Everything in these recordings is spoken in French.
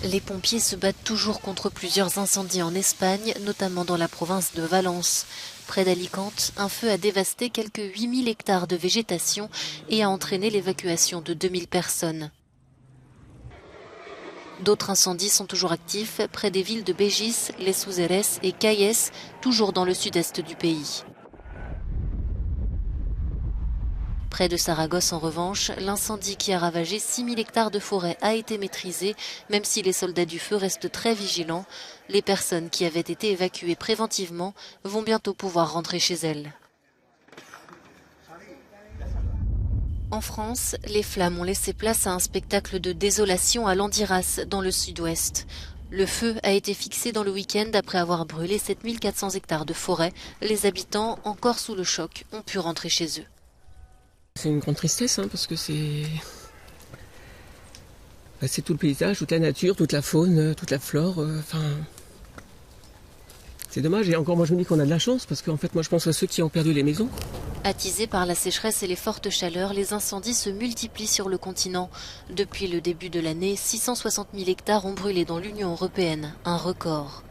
Les pompiers se battent toujours contre plusieurs incendies en Espagne, notamment dans la province de Valence. Près d'Alicante, un feu a dévasté quelques 8000 hectares de végétation et a entraîné l'évacuation de 2000 personnes. D'autres incendies sont toujours actifs près des villes de Begis, Les Souzeres et Calles, toujours dans le sud-est du pays. Près de Saragosse, en revanche, l'incendie qui a ravagé 6000 hectares de forêt a été maîtrisé, même si les soldats du feu restent très vigilants. Les personnes qui avaient été évacuées préventivement vont bientôt pouvoir rentrer chez elles. En France, les flammes ont laissé place à un spectacle de désolation à Landiras, dans le sud-ouest. Le feu a été fixé dans le week-end après avoir brûlé 7400 hectares de forêt. Les habitants, encore sous le choc, ont pu rentrer chez eux. C'est une grande tristesse parce que c'est tout le paysage, toute la nature, toute la faune, toute la flore. C'est dommage. Et encore, moi je me dis qu'on a de la chance parce qu'en fait, moi je pense à ceux qui ont perdu les maisons. Attisés par la sécheresse et les fortes chaleurs, les incendies se multiplient sur le continent. Depuis le début de l'année, 660 000 hectares ont brûlé dans l'Union européenne, un record.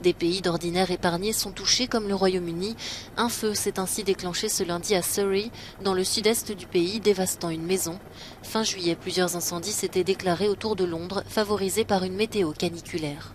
Des pays d'ordinaire épargnés sont touchés comme le Royaume-Uni. Un feu s'est ainsi déclenché ce lundi à Surrey, dans le sud-est du pays, dévastant une maison. Fin juillet, plusieurs incendies s'étaient déclarés autour de Londres, favorisés par une météo caniculaire.